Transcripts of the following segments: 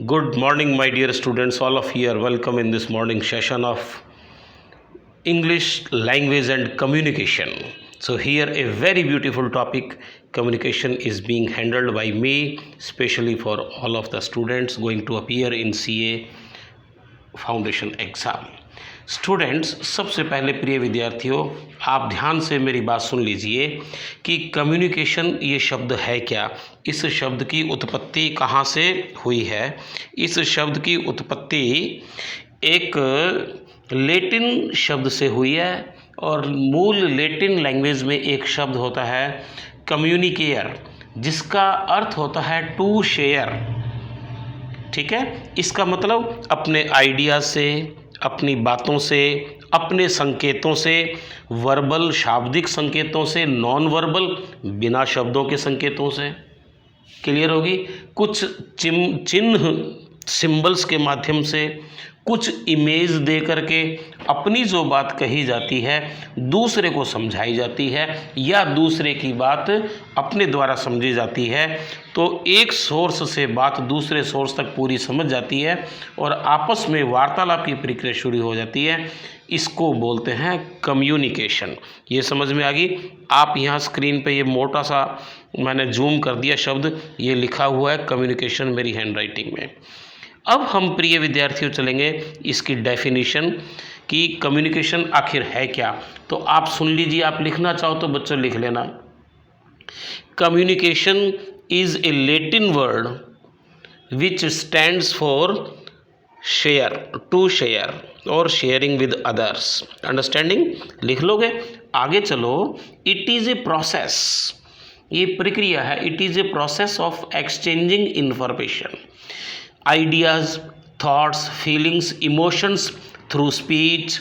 Good morning, my dear students. All of you are welcome in this morning session of English language and communication. So, here a very beautiful topic communication is being handled by me, especially for all of the students going to appear in CA foundation exam. Students, सबसे पहले प्रिय विद्यार्थियों, आप ध्यान से मेरी बात सुन लीजिए कि कम्युनिकेशन ये शब्द है क्या, इस शब्द की उत्पत्ति कहाँ से हुई है। इस शब्द की उत्पत्ति एक लैटिन शब्द से हुई है और मूल लैटिन लैंग्वेज में एक शब्द होता है कम्युनिकेयर, जिसका अर्थ होता है टू शेयर। ठीक है, इसका मतलब अपने आइडिया से, अपनी बातों से, अपने संकेतों से, वर्बल शाब्दिक संकेतों से, नॉन वर्बल बिना शब्दों के संकेतों से। क्लियर होगी? कुछ चिन्ह सिंबल्स के माध्यम से, कुछ इमेज दे करके अपनी जो बात कही जाती है दूसरे को समझाई जाती है या दूसरे की बात अपने द्वारा समझी जाती है, तो एक सोर्स से बात दूसरे सोर्स तक पूरी समझ जाती है और आपस में वार्तालाप की प्रक्रिया शुरू हो जाती है। इसको बोलते हैं कम्युनिकेशन। ये समझ में आ गई? आप यहाँ स्क्रीन पे ये मोटा सा मैंने जूम कर दिया शब्द, ये लिखा हुआ है कम्युनिकेशन मेरी हैंडराइटिंग में। अब हम प्रिय विद्यार्थियों चलेंगे इसकी डेफिनेशन कि कम्युनिकेशन आखिर है क्या। तो आप सुन लीजिए, आप लिखना चाहो तो बच्चों लिख लेना। Communication is a Latin word which stands for share, to share और शेयरिंग विद अदर्स। अंडरस्टैंडिंग लिख लोगे? आगे चलो। इट इज़ ए प्रोसेस, ये प्रक्रिया है। It is a process of exchanging information, ideas, thoughts, feelings, emotions through speech,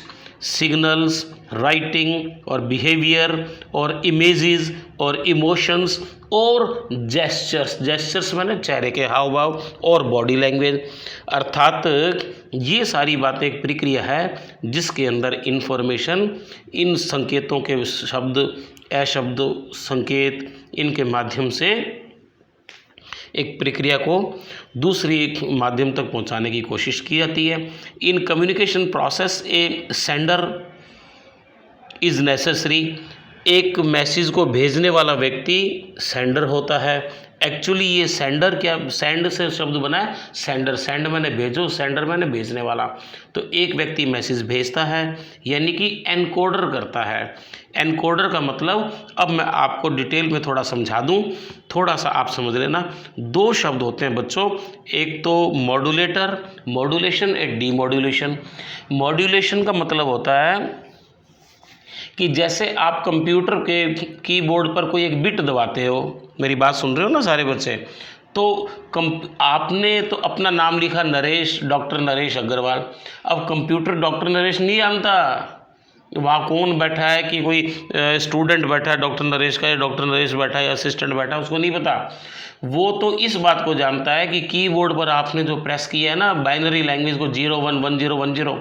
signals, writing or behavior or images or emotions और gestures माने चेहरे के हाव भाव और बॉडी लैंग्वेज। अर्थात ये सारी बातें एक प्रक्रिया है जिसके अंदर इन्फॉर्मेशन, इन संकेतों के शब्द, अशब्द संकेत, इनके माध्यम से एक प्रक्रिया को दूसरी माध्यम तक पहुंचाने की कोशिश की जाती है। In communication process A sender is necessary, एक मैसेज को भेजने वाला व्यक्ति सेंडर होता है। एक्चुअली ये सेंडर क्या, सेंड से शब्द बना है सेंडर, सेंड मैंने भेजो, सेंडर मैंने भेजने वाला। तो एक व्यक्ति मैसेज भेजता है यानी कि एनकोडर करता है। एनकोडर का मतलब अब मैं आपको डिटेल में थोड़ा समझा दूं, थोड़ा सा आप समझ लेना। दो शब्द होते हैं बच्चों, एक तो मॉड्यूलेटर, मॉड्यूलेशन, एक डीमॉड्यूलेशन। मॉड्यूलेशन का मतलब होता है कि जैसे आप कंप्यूटर के कीबोर्ड पर कोई एक बिट दबाते हो, मेरी बात सुन रहे हो ना सारे बच्चे, तो आपने तो अपना नाम लिखा नरेश, डॉक्टर नरेश अग्रवाल। अब कंप्यूटर डॉक्टर नरेश नहीं जानता वहाँ कौन बैठा है, कि कोई स्टूडेंट बैठा है डॉक्टर नरेश का, या डॉक्टर नरेश बैठा है, असिस्टेंट बैठा है, उसको नहीं पता। वो तो इस बात को जानता है कि कीबोर्ड पर आपने जो प्रेस किया है ना, बाइनरी लैंग्वेज को 011010,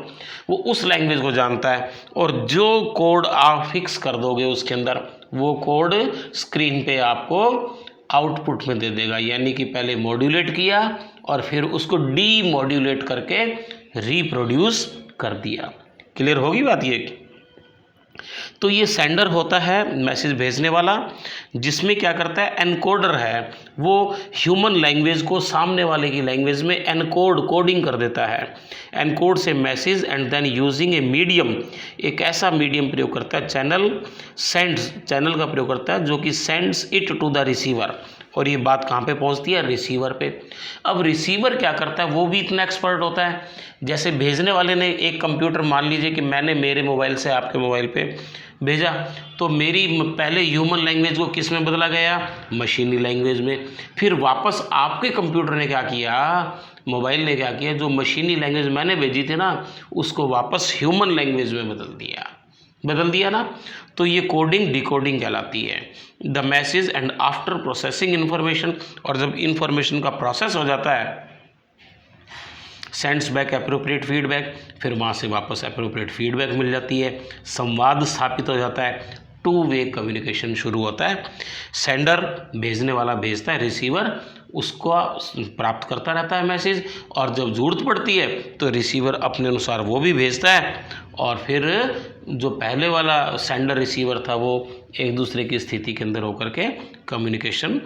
वो उस लैंग्वेज को जानता है और जो कोड आप फिक्स कर दोगे उसके अंदर, वो कोड स्क्रीन पे आपको आउटपुट में दे देगा। यानी कि पहले मॉड्यूलेट किया और फिर उसको डीमॉड्यूलेट करके रिप्रोड्यूस कर दिया। क्लियर होगी बात ये? तो ये सेंडर होता है मैसेज भेजने वाला, जिसमें क्या करता है, एनकोडर है, वो ह्यूमन लैंग्वेज को सामने वाले की लैंग्वेज में एनकोड, कोडिंग कर देता है। एनकोड से message and then using a medium, एक ऐसा मीडियम प्रयोग करता है, चैनल, सेंड्स, चैनल का प्रयोग करता है जो कि sends it to the receiver, और ये बात कहाँ पे पहुँचती है, रिसीवर पे। अब रिसीवर क्या करता है, वो भी इतना एक्सपर्ट होता है। जैसे भेजने वाले ने एक कंप्यूटर, मान लीजिए कि मैंने मेरे मोबाइल से आपके मोबाइल पे भेजा, तो मेरी पहले ह्यूमन लैंग्वेज को किस में बदला गया, मशीनी लैंग्वेज में। फिर वापस आपके कंप्यूटर ने क्या किया, मोबाइल ने क्या किया, जो मशीनी लैंग्वेज मैंने भेजी थी ना, उसको वापस ह्यूमन लैंग्वेज में बदल दिया ना। तो ये कोडिंग डिकोडिंग कहलाती है। The message and after processing information, और जब इन्फॉर्मेशन का प्रोसेस हो जाता है, सेंड्स बैक अप्रोप्रिएट फीडबैक, फिर वहाँ से वापस अप्रोप्रिएट फीडबैक मिल जाती है, संवाद स्थापित हो जाता है, टू वे कम्युनिकेशन शुरू होता है। सेंडर भेजने वाला भेजता है, रिसीवर उसको प्राप्त करता रहता है मैसेज, और जब ज़रूरत पड़ती है तो रिसीवर अपने अनुसार वो भी भेजता है, और फिर जो पहले वाला सेंडर रिसीवर था वो एक दूसरे की स्थिति के अंदर होकर के कम्युनिकेशन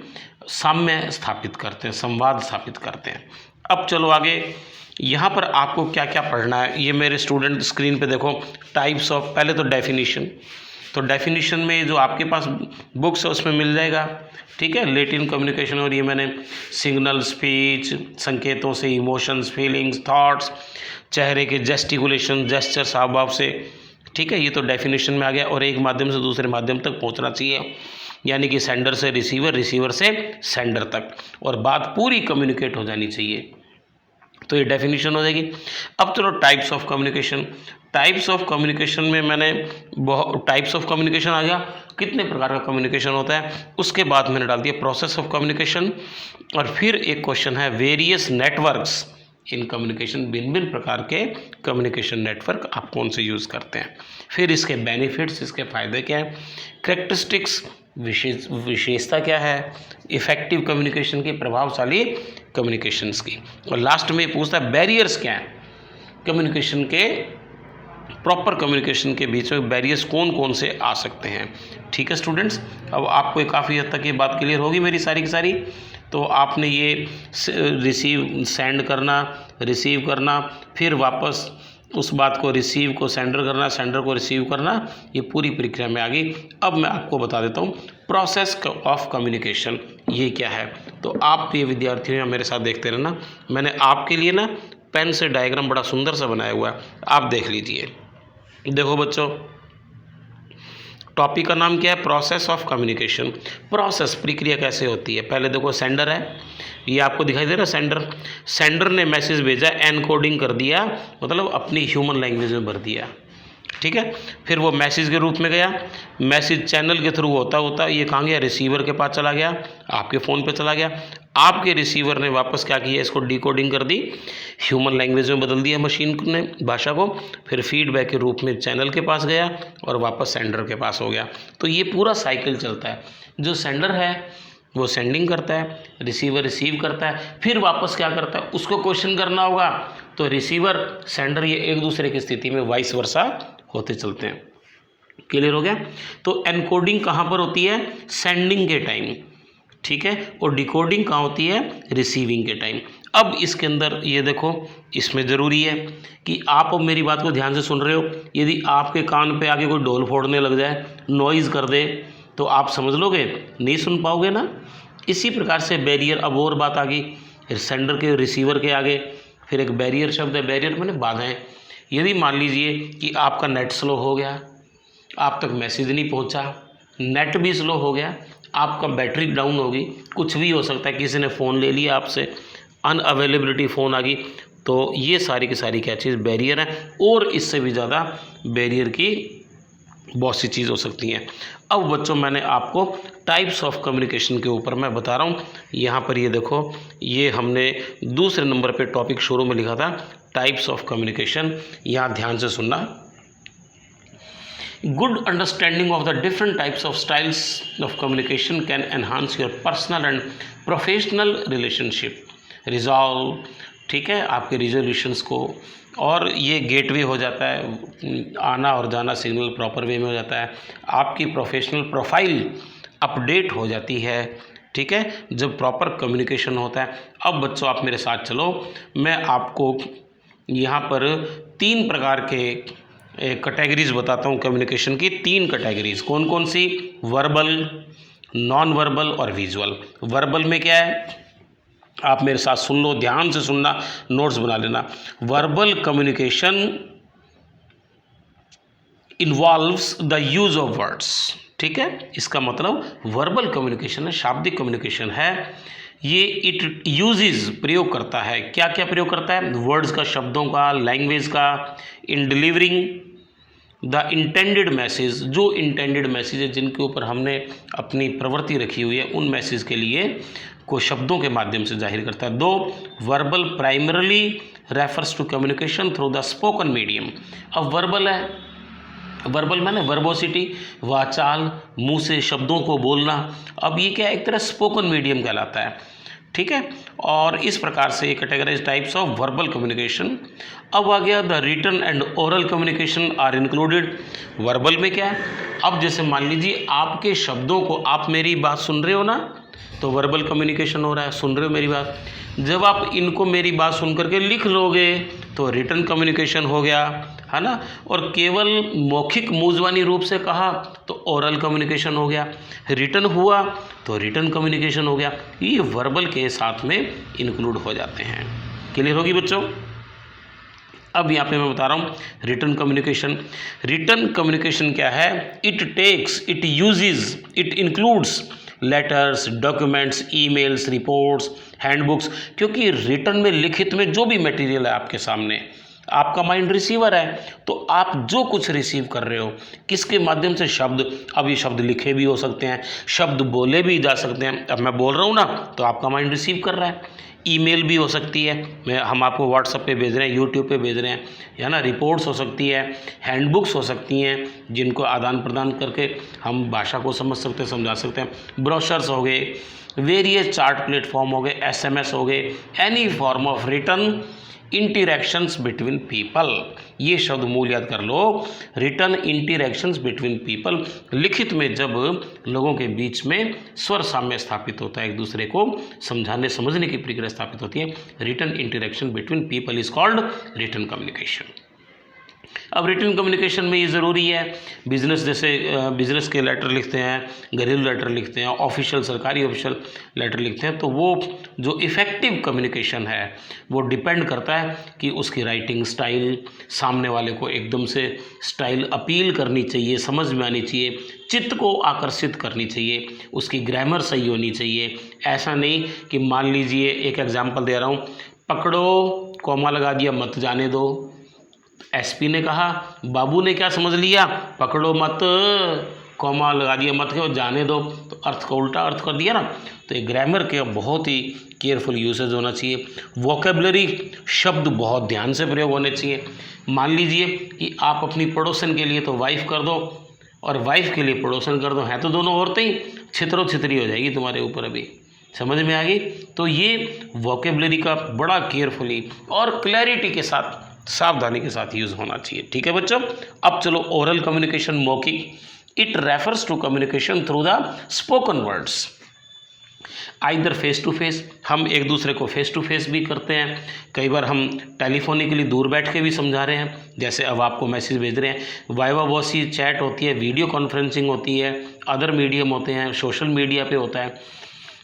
साम्य स्थापित करते हैं, संवाद स्थापित करते हैं। अब चलो आगे, यहाँ पर आपको क्या क्या पढ़ना है, ये मेरे स्टूडेंट स्क्रीन पे देखो। टाइप्स ऑफ, पहले तो डेफिनेशन, तो डेफिनेशन में जो आपके पास बुक्स है उसमें मिल जाएगा, ठीक है, लैटिन कम्युनिकेशन, और ये मैंने सिग्नल, स्पीच, संकेतों से, इमोशंस, फीलिंग्स, थॉट्स, चेहरे के जेस्टिकुलेशन, जेस्चर्स, हाव भाव से, ठीक है, ये तो डेफिनेशन में आ गया। और एक माध्यम से दूसरे माध्यम तक पहुंचना चाहिए, यानी कि सेंडर से रिसीवर, रिसीवर से सेंडर तक, और बात पूरी कम्युनिकेट हो जानी चाहिए, तो ये डेफिनेशन हो जाएगी। अब चलो types of communication. Types of communication में मैंने बहुत टाइप्स ऑफ कम्युनिकेशन आ गया, कितने प्रकार का कम्युनिकेशन होता है, उसके बाद मैंने डाल दिया प्रोसेस ऑफ कम्युनिकेशन, और फिर एक क्वेश्चन है वेरियस नेटवर्क्स इन कम्युनिकेशन, भिन्न भिन्न प्रकार के कम्युनिकेशन नेटवर्क आप कौन से यूज़ करते हैं, फिर इसके बेनिफिट्स, इसके फ़ायदे क्या हैं, कैरेक्टरिस्टिक्स, विशेषता क्या है, इफ़ेक्टिव कम्युनिकेशन की, प्रभावशाली कम्युनिकेशंस की, और लास्ट में पूछता है बैरियर्स क्या हैं कम्युनिकेशन के, प्रॉपर कम्युनिकेशन के बीच में बैरियर्स कौन कौन से आ सकते हैं। ठीक है स्टूडेंट्स, अब आपको काफ़ी हद तक ये बात क्लियर होगी मेरी सारी की सारी। तो आपने ये सेंड करना, रिसीव करना, फिर वापस उस बात को रिसीव को सेंडर करना, सेंडर को रिसीव करना, ये पूरी प्रक्रिया में आ गई। अब मैं आपको बता देता हूँ प्रोसेस ऑफ कम्युनिकेशन ये क्या है। तो आप ये विद्यार्थियों मेरे साथ देखते रहना, मैंने आपके लिए ना पेन से डायग्राम बड़ा सुंदर सा बनाया हुआ है, आप देख लीजिए। देखो बच्चों, टॉपिक का नाम क्या है, प्रोसेस ऑफ कम्युनिकेशन। प्रोसेस, प्रक्रिया कैसे होती है, पहले देखो सेंडर है, ये आपको दिखाई दे रहा है सेंडर, सेंडर ने मैसेज भेजा, एनकोडिंग कर दिया, मतलब अपनी ह्यूमन लैंग्वेज में भर दिया, ठीक है, फिर वो मैसेज के रूप में गया, मैसेज चैनल के थ्रू होता ये कहाँ गया, रिसीवर के पास चला गया, आपके फ़ोन पे चला गया, आपके रिसीवर ने वापस क्या किया, इसको डिकोडिंग कर दी, ह्यूमन लैंग्वेज में बदल दिया मशीन ने भाषा को, फिर फीडबैक के रूप में चैनल के पास गया और वापस सेंडर के पास हो गया। तो ये पूरा साइकिल चलता है, जो सेंडर है वो सेंडिंग करता है, रिसीवर रिसीव करता है, फिर वापस क्या करता है, उसको क्वेश्चन करना होगा, तो रिसीवर सेंडर ये एक दूसरे की स्थिति में वाइस वर्सा होते चलते हैं। क्लियर हो गया। तो एनकोडिंग कहाँ पर होती है, सेंडिंग के टाइम, ठीक है, और डिकोडिंग कहाँ होती है, रिसीविंग के टाइम। अब इसके अंदर ये देखो, इसमें ज़रूरी है कि आप अब मेरी बात को ध्यान से सुन रहे हो, यदि आपके कान पे आगे कोई ढोल फोड़ने लग जाए, नॉइज़ कर दे, तो आप समझ लोगे, नहीं सुन पाओगे ना। इसी प्रकार से बैरियर, अब और बात आ गई, सेंडर के रिसीवर के आगे फिर एक बैरियर शब्द है, बैरियर मैंने बाधाएं। यदि मान लीजिए कि आपका नेट स्लो हो गया, आप तक मैसेज नहीं पहुंचा, नेट भी स्लो हो गया, आपका बैटरी डाउन होगी, कुछ भी हो सकता है, किसी ने फ़ोन ले लिया आपसे, अनअवेलेबिलिटी फ़ोन आ गई, तो ये सारी की सारी क्या चीज़, बैरियर है। और इससे भी ज़्यादा बैरियर की बहुत सी चीज़ हो सकती हैं। अब बच्चों, मैंने आपको टाइप्स ऑफ कम्युनिकेशन के ऊपर मैं बता रहा हूँ। यहाँ पर ये देखो, ये हमने दूसरे नंबर पे टॉपिक शुरू में लिखा था, टाइप्स ऑफ कम्युनिकेशन। यहाँ ध्यान से सुनना। Good understanding of the different types of styles of communication can enhance your personal and professional relationship, resolve, ठीक है, आपके रिजोल्यूशंस को, और ये गेटवे हो जाता है, आना और जाना सिग्नल प्रॉपर वे में हो जाता है, आपकी प्रोफेशनल प्रोफाइल अपडेट हो जाती है, ठीक है, जब प्रॉपर कम्युनिकेशन होता है। अब बच्चों, आप मेरे साथ चलो, मैं आपको यहाँ पर 3 प्रकार के कैटेगरीज बताता हूँ कम्युनिकेशन की। 3 कैटेगरीज कौन कौन सी, वर्बल, नॉन वर्बल और विजुअल। वर्बल में क्या है, आप मेरे साथ सुन लो, ध्यान से सुनना, नोट्स बना लेना। Verbal communication involves the use of words, ठीक है, इसका मतलब वर्बल कम्युनिकेशन है, शाब्दिक कम्युनिकेशन है, ये इट यूजेस, प्रयोग करता है, क्या क्या प्रयोग करता है, वर्ड्स का, शब्दों का, लैंग्वेज का, इन डिलीवरिंग द इंटेंडेड मैसेज, जो इंटेंडेड मैसेज है, जिनके ऊपर हमने अपनी प्रवृत्ति रखी हुई है, उन मैसेज के लिए को शब्दों के माध्यम से जाहिर करता है। 2, verbal primarily refers to communication through the spoken medium. अब वर्बल है, वर्बल माने वर्बोसिटी, वाचाल, मुंह से शब्दों को बोलना। अब ये क्या, एक तरह स्पोकन मीडियम कहलाता है। ठीक है। और इस प्रकार से ये categorise types of verbal communication. अब आ गया the written and oral communication are included. Verbal में क्या है, अब जैसे मान लीजिए आपके शब्दों को, आप मेरी बात सुन रहे हो ना, तो वर्बल कम्युनिकेशन हो रहा है, सुन रहे हो मेरी बात। जब आप इनको मेरी बात सुन करके लिख लोगे तो रिटन कम्युनिकेशन हो गया, है ना। और केवल मौखिक मुंजवानी रूप से कहा तो ओरल कम्युनिकेशन हो गया, रिटन हुआ तो रिटन कम्युनिकेशन हो गया। ये वर्बल के साथ में इंक्लूड हो जाते हैं। क्लियर होगी बच्चों। अब यहाँ पे मैं बता रहा हूँ रिटन कम्युनिकेशन। रिटन कम्युनिकेशन क्या है, it takes, it uses, it includes letters, documents, emails, reports, handbooks. क्योंकि रिटन में, लिखित में जो भी मटेरियल है आपके सामने, आपका माइंड रिसीवर है, तो आप जो कुछ रिसीव कर रहे हो किसके माध्यम से, शब्द। अब ये शब्द लिखे भी हो सकते हैं, शब्द बोले भी जा सकते हैं। अब मैं बोल रहा हूँ ना तो आपका माइंड रिसीव कर रहा है। ईमेल भी हो सकती है, हम आपको व्हाट्सएप पे भेज रहे हैं, यूट्यूब पे भेज रहे हैं, है ना। रिपोर्ट्स हो सकती है, हैंडबुक्स हो सकती हैं जिनको आदान प्रदान करके हम भाषा को समझ सकते हैं, समझा सकते हैं। ब्रोशर्स हो गए, वेरियस चार्ट प्लेटफॉर्म हो गए, SMS हो गए, any form of written interactions between people. ये शब्द मूल याद कर लो, रिटन इंटरेक्शंस बिटवीन पीपल। लिखित में जब लोगों के बीच में स्वर साम्य स्थापित होता है, एक दूसरे को समझाने समझने की प्रक्रिया स्थापित होती है, written interaction between people is called written communication. अब रिटन कम्युनिकेशन में ये ज़रूरी है, बिजनेस, जैसे बिजनेस के लेटर लिखते हैं, घरेलू लेटर लिखते हैं, ऑफिशियल सरकारी ऑफिशियल लेटर लिखते हैं, तो वो जो इफ़ेक्टिव कम्युनिकेशन है वो डिपेंड करता है कि उसकी राइटिंग स्टाइल, सामने वाले को एकदम से स्टाइल अपील करनी चाहिए, समझ में आनी चाहिए, चित्त को आकर्षित करनी चाहिए, उसकी ग्रामर सही होनी चाहिए। ऐसा नहीं कि मान लीजिए, एक एग्जाम्पल दे रहा हूँ, पकड़ो कॉमा लगा दिया मत जाने दो। SP ने कहा, बाबू ने क्या समझ लिया, पकड़ो मत, कॉमा लगा दिया मत के जाने दो, तो अर्थ का उल्टा अर्थ कर दिया ना। तो ये ग्रामर के बहुत ही केयरफुल यूसेज होना चाहिए। वोकेबलरी, शब्द बहुत ध्यान से प्रयोग होने चाहिए। मान लीजिए कि आप अपनी पड़ोसन के लिए तो वाइफ कर दो और वाइफ के लिए पड़ोसन कर दो, हैं तो दोनों औरतें ही, छितरो छितरी हो जाएगी तुम्हारे ऊपर। अभी समझ में आ गई। तो ये वोकेबलरी का बड़ा केयरफुली और क्लैरिटी के साथ, सावधानी के साथ यूज़ होना चाहिए। ठीक है बच्चों। अब चलो ओरल कम्युनिकेशन, मौखिक। It refers to communication through the spoken words, either face to face, हम एक दूसरे को फेस टू फेस भी करते हैं, कई बार हम टेलीफोनिकली दूर बैठ के भी समझा रहे हैं, जैसे अब आपको मैसेज भेज रहे हैं। वाइवा वॉसी चैट होती है, वीडियो कॉन्फ्रेंसिंग होती है, अदर मीडियम होते हैं, सोशल मीडिया पे होता है।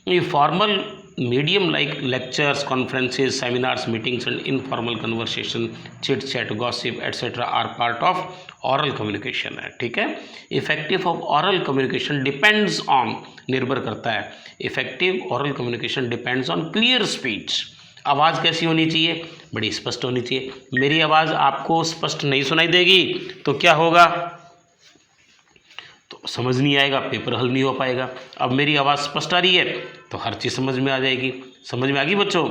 ये formal medium like lectures, conferences, seminars, meetings and informal conversation, chit chat, gossip etcetera are part of oral communication है। ठीक है। Effective of oral communication depends on, निर्भर करता है, effective oral communication depends on clear speech. आवाज़ कैसी होनी चाहिए, बड़ी स्पष्ट होनी चाहिए। मेरी आवाज़ आपको स्पष्ट नहीं सुनाई देगी तो क्या होगा, तो समझ नहीं आएगा, पेपर हल नहीं हो पाएगा। अब मेरी आवाज़ स्पष्ट आ रही है तो हर चीज़ समझ में आ जाएगी। समझ में आ गई बच्चों।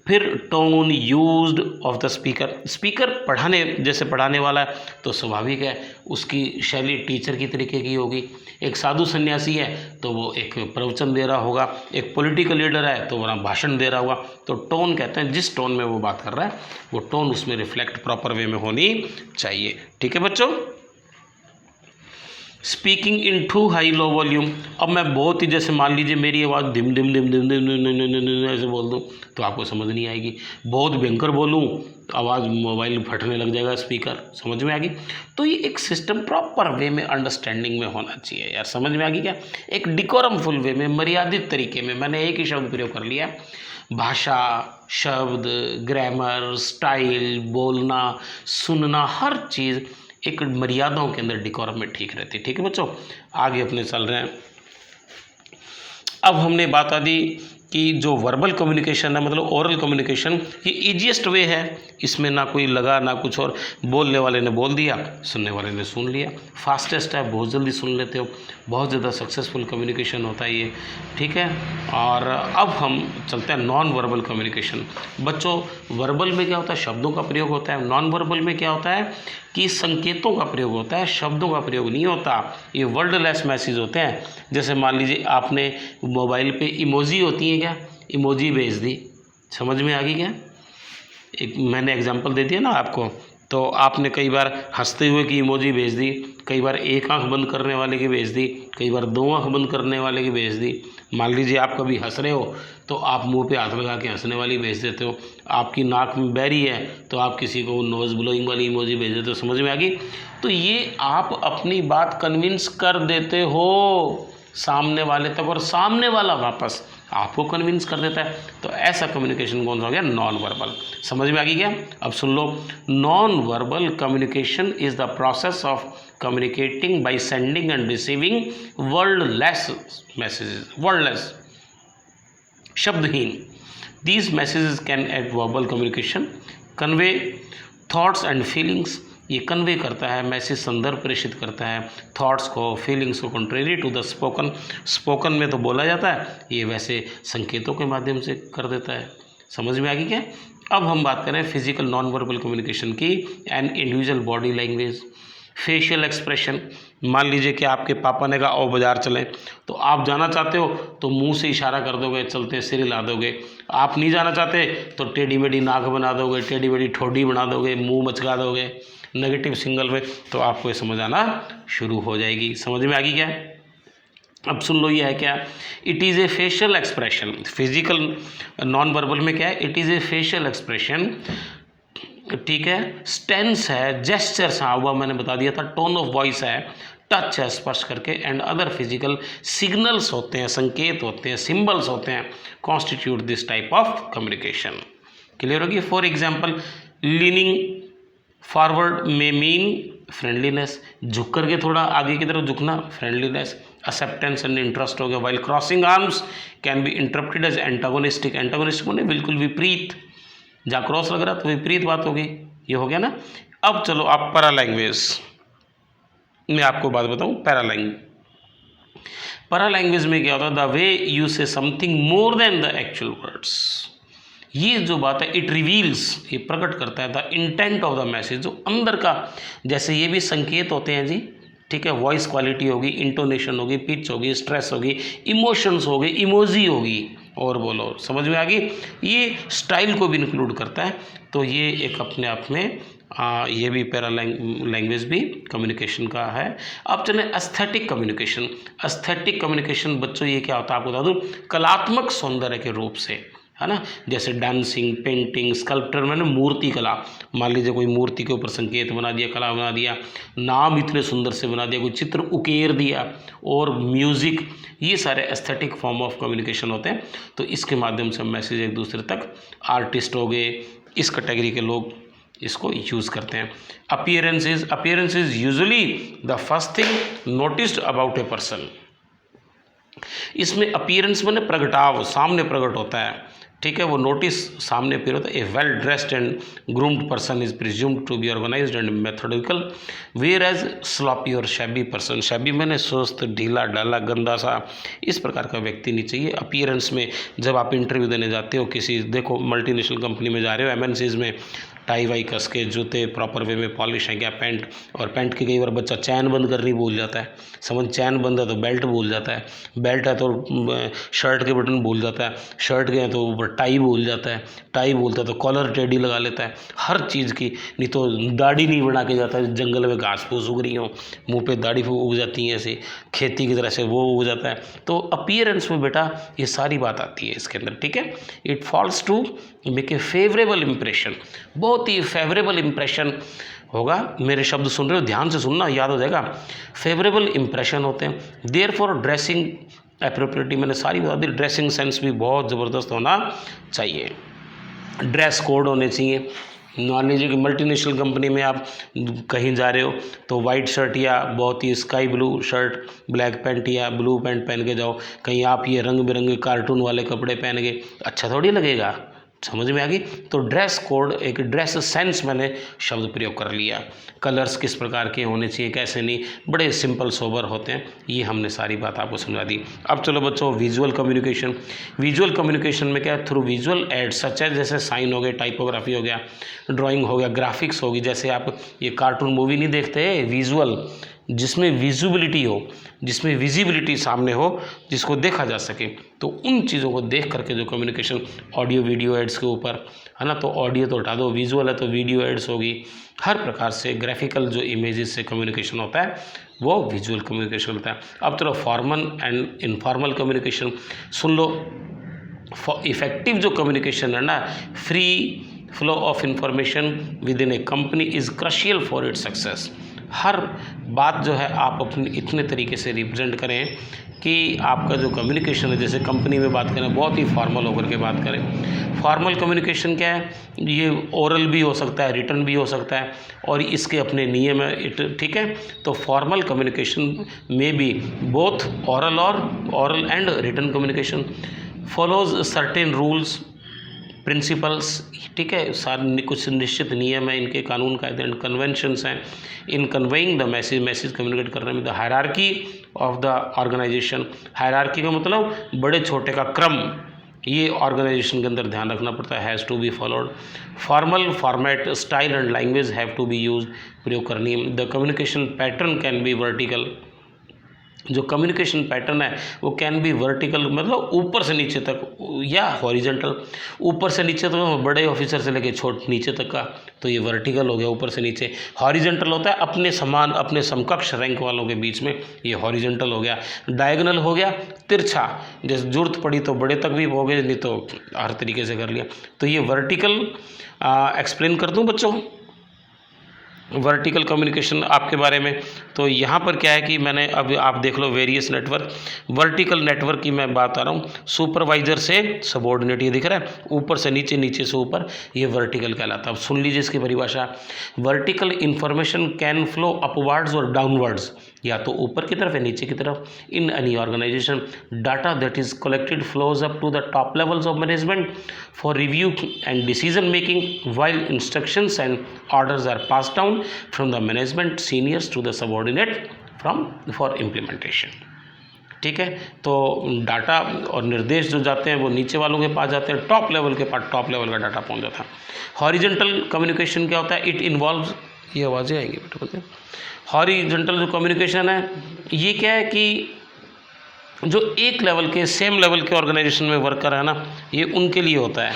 फिर tone used of the speaker, speaker पढ़ाने, जैसे पढ़ाने वाला है तो स्वाभाविक है उसकी शैली टीचर की तरीके की होगी। एक साधु सन्यासी है तो वो एक प्रवचन दे रहा होगा, एक पॉलिटिकल लीडर है तो वो भाषण दे रहा होगा। तो टोन कहते हैं जिस टोन में वो बात कर रहा है वो टोन उसमें रिफ्लेक्ट प्रॉपर वे में होनी चाहिए। ठीक है बच्चों। Speaking in too high low volume, अब मैं बहुत ही, जैसे मान लीजिए मेरी आवाज़ धिम धिम धिम धिम धिम धिम ऐसे बोल दूँ तो आपको समझ नहीं आएगी। बहुत भयंकर बोलूँ तो आवाज़, मोबाइल फटने लग जाएगा, स्पीकर। समझ में आ गई। तो ये एक सिस्टम प्रॉपर वे में, अंडरस्टैंडिंग में होना चाहिए यार। समझ में आ गई क्या। एक डिकोरमफुल वे में, मर्यादित तरीके में, मैंने एक ही शब्द प्रयोग कर लिया। भाषा, शब्द, ग्रामर, स्टाइल, बोलना, सुनना, हर चीज़ एक मर्यादाओं के अंदर, डिकोरम में ठीक रहती है। ठीक है बच्चों। आगे अपने चल रहे हैं। अब हमने बात दी कि जो वर्बल कम्युनिकेशन है, मतलब ओरल कम्युनिकेशन, ये ईजीएस्ट वे है, इसमें ना कोई लगा ना कुछ और, बोलने वाले ने बोल दिया, सुनने वाले ने सुन लिया। फास्टेस्ट है, बहुत जल्दी सुन लेते हो, बहुत ज़्यादा सक्सेसफुल कम्युनिकेशन होता है ये। ठीक है। और अब हम चलते हैं नॉन वर्बल कम्युनिकेशन। बच्चों, वर्बल में क्या होता है, शब्दों का प्रयोग होता है। नॉन वर्बल में क्या होता है कि संकेतों का प्रयोग होता है, शब्दों का प्रयोग नहीं होता। ये वर्डलेस मैसेज होते हैं। जैसे मान लीजिए आपने मोबाइल पे इमोजी होती है, क्या इमोजी भेज दी। समझ में आ गई क्या? एक मैंने एग्जांपल दे दिया ना आपको, तो आपने कई बार हंसते हुए की इमोजी भेज दी, कई बार एक आंख बंद करने वाले की भेज दी, कई बार दो आंख बंद करने वाले की भेज दी। मान लीजिए आप कभी हंस रहे हो तो आप मुंह पे हाथ लगा के हंसने वाली भेज देते हो, आपकी नाक में बहरी है तो आप किसी को नोज़ ब्लोइंग वाली इमोजी भेज देते हो। समझ में आ गई? तो ये आप अपनी बात कन्विंस कर देते हो सामने वाले तक, और सामने वाला वापस आपको कन्विंस कर देता है। तो ऐसा कम्युनिकेशन कौन सा हो गया? Non verbal. समझ में आ गई क्या? अब सुन लो, non verbal communication is the process of communicating by sending and receiving wordless messages, wordless, शब्दहीन। These messages can act verbal communication, convey thoughts and feelings। ये कन्वे करता है, मैसेज संदर्भ प्रेषित करता है थॉट्स को, फीलिंग्स को, contrary to the spoken. Spoken में तो बोला जाता है, ये वैसे संकेतों के माध्यम से कर देता है। समझ में आ गई क्या? अब हम बात करें फिजिकल नॉन वर्बल कम्युनिकेशन की। An individual body language, facial expression. मान लीजिए कि आपके पापा ने कहा आओ बाजार चलें, तो आप जाना चाहते हो तो मुंह से इशारा कर दोगे, चलते सिर हिला दोगे। आप नहीं जाना चाहते तो टेढ़ी मेढ़ी नाक बना दोगे, टेढ़ी मेढ़ी ठोडी बना दोगे, मुंह मचका दोगे नेगेटिव सिंगल में, तो आपको ये समझ आना शुरू हो जाएगी। समझ में आ गई क्या? अब सुन लो, ये है क्या? It is a facial expression. Physical non verbal में क्या है? It is a facial expression, ठीक है। स्टेंस है, जेस्चर्स, हाँ वह मैंने बता दिया था। टोन ऑफ वॉइस है, टच है, स्पर्श करके, एंड अदर फिजिकल सिग्नल्स होते हैं, संकेत होते हैं, सिंबल्स होते हैं, constitute this type of communication. Clear होगी? फॉर एग्जाम्पल, लीनिंग फॉरवर्ड में मीन फ्रेंडलीनेस, झुक करके थोड़ा आगे की तरफ झुकना, फ्रेंडलीनेस। एक्सेप्टेंस एंड इंटरेस्ट हो गया। While crossing arms can be interpreted as antagonistic. Antagonistic होने बिल्कुल विपरीत, जहाँ क्रॉस लग रहा तो विपरीत बात होगी। ये हो गया ना? अब चलो आप पैरा लैंग्वेज मैं आपको बात बताऊं। पैरा लैंग्वेज में क्या होता है? द वे यू से something more than the actual words. ये जो बात है, इट रिवील्स, ये प्रकट करता है the intent of the message, जो अंदर का, जैसे ये भी संकेत होते हैं जी, ठीक है। वॉइस क्वालिटी होगी, इंटोनेशन होगी, पिच होगी, स्ट्रेस होगी, इमोशंस होगी, इमोजी होगी, और बोलो। समझ में आ गई? ये स्टाइल को भी इंक्लूड करता है। तो ये एक अपने आप में ये भी पैरा लैंग्वेज भी कम्युनिकेशन का है। अब चलें एस्थेटिक कम्युनिकेशन। एस्थेटिक कम्युनिकेशन बच्चों ये क्या होता है आपको बता दूँ, कलात्मक सौंदर्य के रूप से, है ना। जैसे डांसिंग, पेंटिंग, स्कल्पचर, मैंने मूर्ति कला। मान लीजिए कोई मूर्ति के ऊपर संकेत बना दिया, कला बना दिया, नाम इतने सुंदर से बना दिया, कोई चित्र उकेर दिया, और म्यूज़िक, ये सारे एस्थेटिक फॉर्म ऑफ कम्युनिकेशन होते हैं। तो इसके माध्यम से मैसेज एक दूसरे तक, आर्टिस्ट हो गए, इस कैटेगरी के लोग इसको यूज़ करते हैं। Appearance is usually the first thing noticed about a person. इसमें अपीयरेंस मैंने प्रगटाव, सामने प्रकट होता है, ठीक है। वो नोटिस सामने अपीयर होता है। A well dressed and groomed person is presumed to be organised and methodical, whereas sloppy और शैबी पर्सन, शैबी मैंने सुस्त, ढीला ढाला, गंदा सा, इस प्रकार का व्यक्ति नहीं चाहिए। अपीयरेंस में जब आप इंटरव्यू देने जाते हो किसी, देखो मल्टीनेशनल कंपनी में जा रहे हो, एमएनसीज में, टाई वाई कस के, जूते प्रॉपर वे में पॉलिश है क्या, पैंट, और पैंट की कई बार बच्चा चैन बंद करनी भूल जाता है। समझ, चैन बंद है तो बेल्ट भूल जाता है, बेल्ट है तो शर्ट के बटन भूल जाता है, शर्ट के हैं तो ऊपर टाई भूल जाता है, टाई भूलता है तो कॉलर टेढ़ी लगा लेता है, हर चीज़ की। नहीं तो दाढ़ी नहीं बना के जाता है, जंगल में घास फूस उग रही हो, मुँह पे दाढ़ी उग जाती है ऐसे, खेती की तरह से वो उग जाता है। तो अपीयरेंस में बेटा ये सारी बात आती है इसके अंदर, ठीक है। It falls to make a favourable impression, बहुत ही फेवरेबल इम्प्रेशन होगा। मेरे शब्द सुन रहे हो, ध्यान से सुनना, याद हो जाएगा। फेवरेबल इम्प्रेशन होते हैं। देयर फॉर ड्रेसिंग एप्रोप्रिएटी, मैंने सारी बता दी। ड्रेसिंग सेंस भी बहुत ज़बरदस्त होना चाहिए, ड्रेस कोड होने चाहिए। मान लीजिए कि मल्टीनेशनल कंपनी में आप कहीं जा रहे हो तो वाइट शर्ट या बहुत ही sky blue shirt, black pant या ब्लू पैंट पहन के जाओ। कहीं आप ये रंग बिरंगे कार्टून वाले कपड़े पहन के, अच्छा थोड़ी लगेगा। समझ में आ गई? तो ड्रेस कोड, एक ड्रेस सेंस मैंने शब्द प्रयोग कर लिया। कलर्स किस प्रकार के होने चाहिए, कैसे नहीं, बड़े सिंपल सोबर होते हैं, ये हमने सारी बात आपको समझा दी। अब चलो बच्चों, विजुअल कम्युनिकेशन। विजुअल कम्युनिकेशन में क्या है? थ्रू विजुअल एड सच है, जैसे साइन हो गए, टाइपोग्राफी हो गया, ड्राइंग हो गया, ग्राफिक्स होगी। जैसे आप ये कार्टून मूवी नहीं देखते, विजुअल जिसमें विजिबिलिटी हो, जिसमें विजिबिलिटी सामने हो, जिसको देखा जा सके। तो उन चीज़ों को देख करके जो कम्युनिकेशन, ऑडियो वीडियो एड्स के ऊपर है ना, तो ऑडियो तो हटा दो, विजुअल है तो वीडियो एड्स होगी, हर प्रकार से ग्राफिकल जो इमेजेस से कम्युनिकेशन होता है वो विजुअल कम्युनिकेशन होता है। अब चलो फॉर्मल एंड इनफॉर्मल कम्युनिकेशन सुन लो। इफेक्टिव जो कम्युनिकेशन है ना, free flow of information within a company is crucial for its success. हर बात जो है आप अपने इतने तरीके से रिप्रेजेंट करें कि आपका जो कम्युनिकेशन है, जैसे कंपनी में बात करें बहुत ही फॉर्मल होकर के बात करें। फॉर्मल कम्युनिकेशन क्या है, ये ओरल भी हो सकता है, रिटन भी हो सकता है, और इसके अपने नियम है, ठीक है। तो फॉर्मल कम्युनिकेशन में भी both oral and written communication follows certain rules principles, ठीक है, सारे कुछ निश्चित नियम हैं, इनके कानून कायदे एंड कन्वेंशंस हैं in conveying the message communicate करने में। The hierarchy of the organisation, hierarchy का मतलब बड़े छोटे का क्रम, ये ऑर्गेनाइजेशन के अंदर ध्यान रखना पड़ता है, has to be followed. Formal format style and language have to be use, प्रयोग करनी है। The communication pattern can be vertical, जो कम्युनिकेशन पैटर्न है वो कैन बी वर्टिकल मतलब ऊपर से नीचे तक, या हॉरिजेंटल ऊपर से नीचे तक, बड़े ऑफिसर से लेके छोटे नीचे तक का, तो ये वर्टिकल हो गया ऊपर से नीचे। हॉरिजेंटल होता है अपने समान अपने समकक्ष रैंक वालों के बीच में, ये हॉरिजेंटल हो गया। डायगोनल हो गया तिरछा, जैसे जरूरत पड़ी तो बड़े तक भी हो गए, नहीं तो हर तरीके से कर लिया। तो ये वर्टिकल एक्सप्लेन कर दूं बच्चों वर्टिकल कम्युनिकेशन आपके बारे में। तो यहाँ पर क्या है कि मैंने अब आप देख लो वेरियस नेटवर्क, वर्टिकल नेटवर्क की मैं बात आ रहा हूँ, सुपरवाइजर से सबॉर्डिनेट, ये दिख रहा है ऊपर से नीचे, नीचे से ऊपर, ये वर्टिकल कहलाता है। अब सुन लीजिए इसकी परिभाषा। Vertical information can flow upwards और डाउनवर्ड्स, या तो ऊपर की तरफ या नीचे की तरफ, in any organisation. Data that is collected flows up to the top levels of management for review and decision making, while instructions and orders are passed down from the management seniors to the subordinate for implementation। ठीक है, तो data और निर्देश जो जाते हैं वो नीचे वालों के पास जाते हैं, टॉप लेवल के पास टॉप लेवल का डाटा पहुंच जाता है। हॉरिजेंटल कम्युनिकेशन क्या होता है, इट इन्वॉल्व्स, ये आवाज़ें आएंगी बेटा बोलते हैं। हॉरिजेंटल जो कम्युनिकेशन है ये क्या है कि जो एक लेवल के सेम लेवल के ऑर्गेनाइजेशन में वर्कर है ना, ये उनके लिए होता है।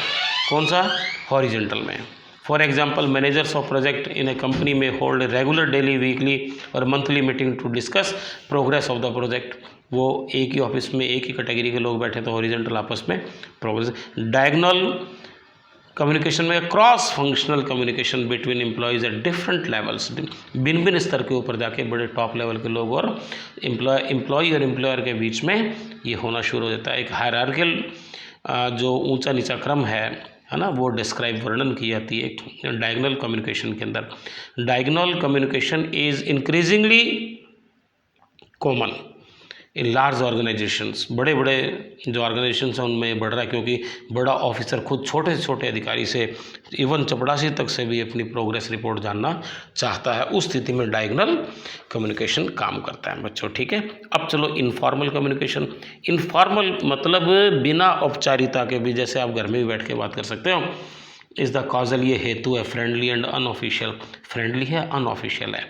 कौन सा, हॉरिजेंटल में। For example managers of project in a company में होल्ड रेगुलर डेली, वीकली और monthly meeting to discuss progress of the project. वो एक ही ऑफिस में एक ही कैटेगरी के लोग बैठे तो हॉरिजेंटल आपस में प्रोग्रेस। डायगोनल कम्युनिकेशन में cross functional communication between employees at different levels, भिन्न भिन्न स्तर के ऊपर जाके बड़े टॉप लेवल के लोग और एम्प्लॉय और एम्प्लॉयर के बीच में ये होना शुरू हो जाता है। एक हायरार्कियल जो ऊंचा नीचा क्रम है ना, वो डिस्क्राइब वर्णन की जाती है डायगोनल कम्युनिकेशन के अंदर। Diagonal communication is increasingly common in large organisations, बड़े बड़े जो ऑर्गेनाइजेशंस हैं उनमें बढ़ रहा है, क्योंकि बड़ा ऑफिसर खुद छोटे से छोटे अधिकारी से इवन चपड़ासी तक से भी अपनी प्रोग्रेस रिपोर्ट जानना चाहता है। उस स्थिति में डायगोनल कम्युनिकेशन काम करता है बच्चों। ठीक है, अब चलो इनफॉर्मल कम्युनिकेशन। इनफॉर्मल मतलब बिना औपचारिकता के भी, जैसे आप घर में भी बैठ के बात कर सकते हो। इज़ द कॉजल, ये हेतु है, फ्रेंडली एंड अनऑफिशियल, फ्रेंडली है अनऑफिशियल है।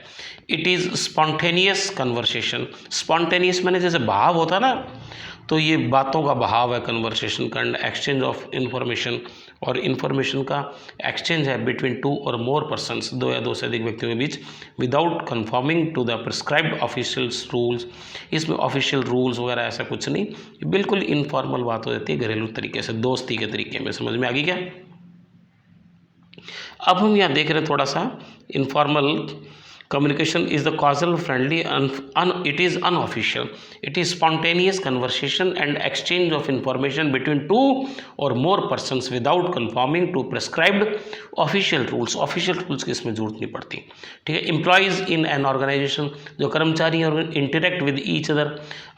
It is spontaneous conversation, spontaneous मैंने जैसे भाव होता है ना, तो ये बातों का भाव है कन्वर्सेशन का। एंड एक्सचेंज ऑफ इंफॉर्मेशन, और इन्फॉर्मेशन का एक्सचेंज है बिटवीन टू और मोर पर्सनस, दो या दो से अधिक व्यक्तियों के बीच, without conforming to the prescribed official rules. इसमें ऑफिशियल रूल्स वगैरह ऐसा कुछ नहीं, बिल्कुल इनफॉर्मल बात हो जाती है, घरेलू तरीके से, दोस्ती के तरीके में। समझ में आ गई क्या? अब हम यहाँ देख रहे हैं थोड़ा सा informal communication is the causal, friendly, it is unofficial, it is spontaneous conversation and exchange of information between two or more persons without conforming to prescribed official rules। official rules की इसमें जरूरत नहीं पड़ती। ठीक है, employees in an organization, जो कर्मचारी और interact with each other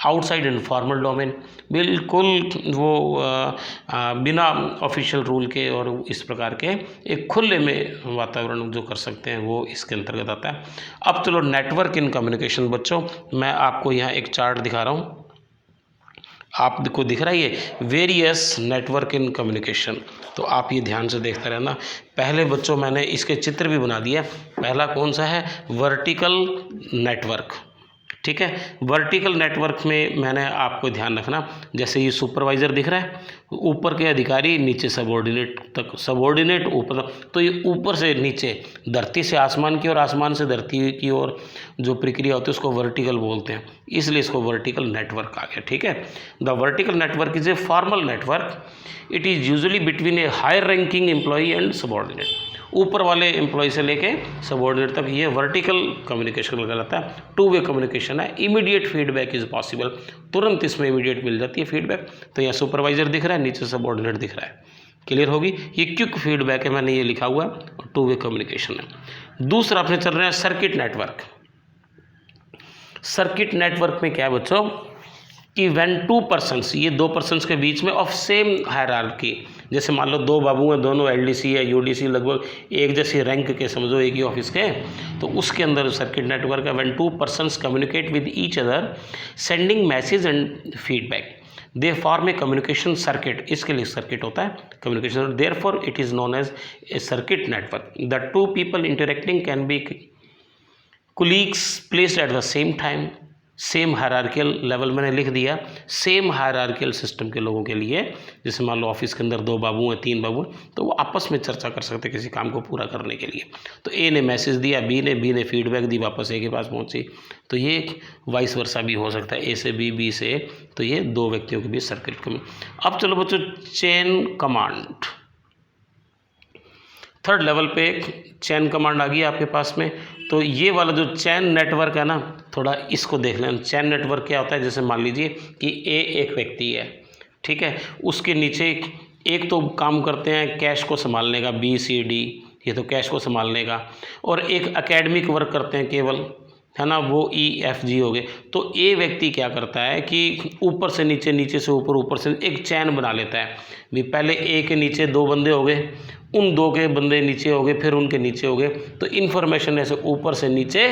outside informal domain, बिल्कुल वो बिना ऑफिशियल रूल के और इस प्रकार के एक खुले में वातावरण जो कर सकते हैं वो इसके अंतर्गत आता है। अब चलो नेटवर्क इन कम्युनिकेशन बच्चों, मैं आपको यहाँ एक चार्ट दिखा रहा हूँ, आपको दिख रहा है ये वेरियस नेटवर्क इन कम्युनिकेशन। तो आप ये ध्यान से देखते रहना। पहले बच्चों मैंने इसके चित्र भी बना दिया। पहला कौन सा है, वर्टिकल नेटवर्क, ठीक है। वर्टिकल नेटवर्क में मैंने आपको ध्यान रखना, जैसे ये सुपरवाइज़र दिख रहा है, ऊपर के अधिकारी, नीचे सबॉर्डिनेट तक, सबॉर्डिनेट ऊपर, तो ये ऊपर से नीचे, धरती से आसमान की और आसमान से धरती की ओर जो प्रक्रिया होती है उसको वर्टिकल बोलते हैं, इसलिए इसको वर्टिकल नेटवर्क आ गया। ठीक है। The vertical network is a formal network, it is usually between a higher ranking employee and subordinate. ऊपर वाले एम्प्लॉय से लेके सबॉर्डिनेट तक ये वर्टिकल कम्युनिकेशन कहलाता है। टू वे कम्युनिकेशन है, इमीडिएट फीडबैक इज पॉसिबल, तुरंत इसमें इमीडिएट मिल जाती है फीडबैक। तो यहाँ सुपरवाइजर दिख रहा है, नीचे सबॉर्डिनेट दिख रहा है, क्लियर होगी। ये क्विक फीडबैक है, मैंने ये लिखा हुआ है, और टू वे कम्युनिकेशन है। दूसरा अपने चल रहा है सर्किट नेटवर्क। सर्किट नेटवर्क में क्या है बच्चों कि व्हेन टू पर्सन्स, ये दो पर्सन्स के बीच में ऑफ सेम हायरार्की, जैसे मान लो दो बाबू हैं, दोनों एलडीसी या यूडीसी, लगभग एक जैसी रैंक के, समझो एक ही ऑफिस के, तो उसके अंदर सर्किट नेटवर्क है। When two persons communicate with each other sending message and feedback, they form a communication circuit, इसके लिए सर्किट होता है communication, therefore it is known as a circuit network. The two people interacting can be colleagues placed at the same time, same hierarchical level मैंने लिख दिया, same hierarchical system के लोगों के लिए, जैसे मान लो ऑफिस के अंदर दो बाबू हैं, तीन बाबू हैं, तो वो आपस में चर्चा कर सकते हैं किसी काम को पूरा करने के लिए। तो ए ने मैसेज दिया बी ने फीडबैक दी, वापस ए के पास पहुंची, तो ये वाइस वर्सा भी हो सकता है, ए से बी से ए, तो ये दो व्यक्तियों के बीच सर्किट कम्युनिकेशन। अब चलो बच्चों चेन कमांड, थर्ड लेवल पे चैन कमांड आ गई आपके पास में। तो ये वाला जो चैन नेटवर्क है ना, थोड़ा इसको देख लें। चैन नेटवर्क क्या होता है, जैसे मान लीजिए कि ए एक व्यक्ति है, ठीक है, उसके नीचे एक तो काम करते हैं कैश को संभालने का, बी सी डी, ये तो कैश को संभालने का, और एक एकेडमिक वर्क करते हैं केवल, है ना, वो ई एफ जी हो गए। तो ए व्यक्ति क्या करता है कि ऊपर से नीचे, नीचे से ऊपर, ऊपर से एक चैन बना लेता है। भी पहले ए के नीचे दो बंदे हो गए, उन दो के बंदे नीचे हो गए, फिर उनके नीचे हो गए, तो इन्फॉर्मेशन ऐसे ऊपर से नीचे